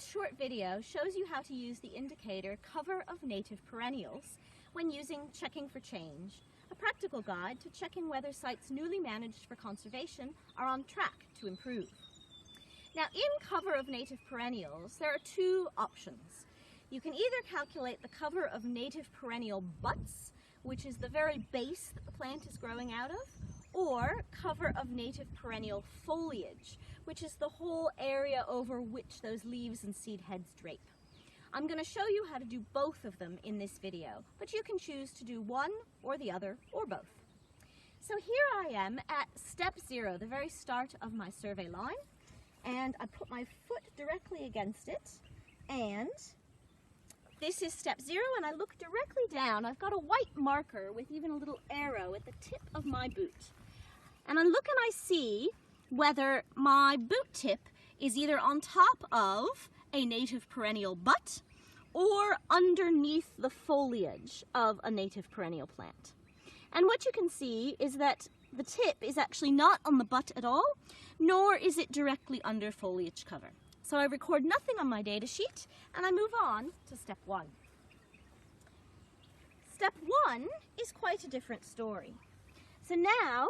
This short video shows you how to use the indicator Cover of Native Perennials when using Checking for Change, a practical guide to checking whether sites newly managed for conservation are on track to improve. Now, in Cover of Native Perennials, there are two options. You can either calculate the cover of native perennial buds, which is the very base that the plant is growing out of, or cover of native perennial foliage, which is the whole area over which those leaves and seed heads drape. I'm going to show you how to do both of them in this video, but you can choose to do one or the other or both. So here I am at step 0, the very start of my survey line, and I put my foot directly against it, and this is step 0, and I look directly down. I've got a white marker with even a little arrow at the tip of my boot. And I look and I see whether my boot tip is either on top of a native perennial butt or underneath the foliage of a native perennial plant. And what you can see is that the tip is actually not on the butt at all, nor is it directly under foliage cover. So I record nothing on my data sheet, and I move on to step 1. Step 1 is quite a different story. So now,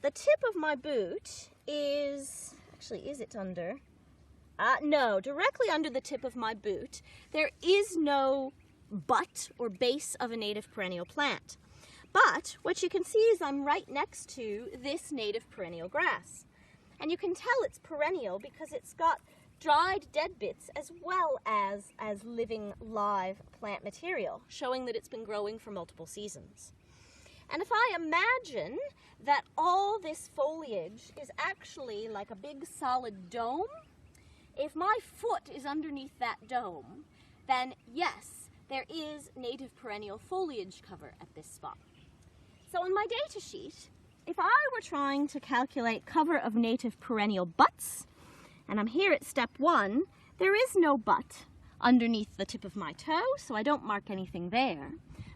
the tip of my boot is, actually, is it under? No, directly under the tip of my boot, there is no butt or base of a native perennial plant. But what you can see is I'm right next to this native perennial grass. And you can tell it's perennial because it's got dried dead bits as well as living live plant material, showing that it's been growing for multiple seasons. And if I imagine that all this foliage is actually like a big solid dome, if my foot is underneath that dome, then yes, there is native perennial foliage cover at this spot. So on my data sheet, if I were trying to calculate cover of native perennial butts, and I'm here at step 1, there is no butt underneath the tip of my toe, so I don't mark anything there.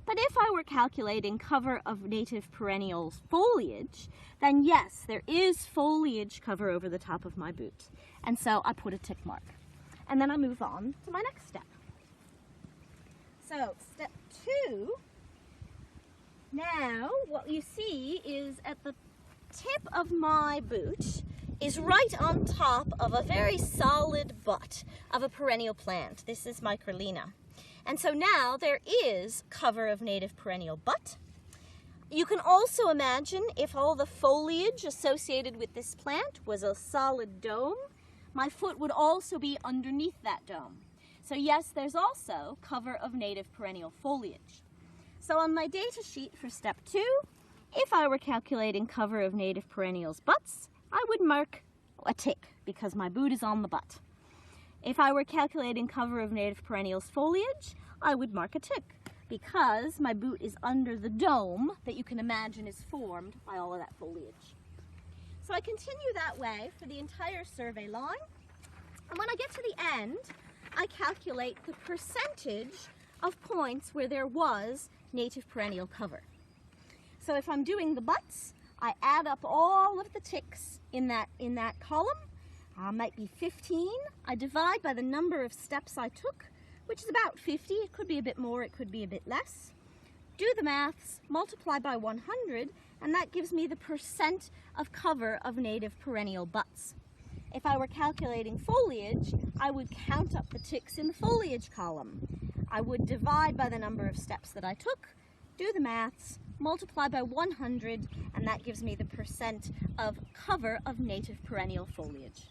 But if I were calculating cover of native perennials foliage, then yes, there is foliage cover over the top of my boot. And so I put a tick mark. And then I move on to my next step. So step 2, now what you see is at the tip of my boot is right on top of a very solid butt of a perennial plant. This is Microlina. And so now there is cover of native perennial butt. You can also imagine if all the foliage associated with this plant was a solid dome, my foot would also be underneath that dome. So yes, there's also cover of native perennial foliage. So on my data sheet for step 2, if I were calculating cover of native perennials butts, I would mark a tick because my boot is on the butt. If I were calculating cover of native perennials foliage, I would mark a tick because my boot is under the dome that you can imagine is formed by all of that foliage. So I continue that way for the entire survey line, and when I get to the end, I calculate the percentage of points where there was native perennial cover. So if I'm doing the butts, I add up all of the ticks in that column. Might be 15. I divide by the number of steps I took, which is about 50. It could be a bit more, it could be a bit less. Do the maths, multiply by 100, and that gives me the percent of cover of native perennial butts. If I were calculating foliage, I would count up the ticks in the foliage column. I would divide by the number of steps that I took, do the maths, multiply by 100, and that gives me the percent of cover of native perennial foliage.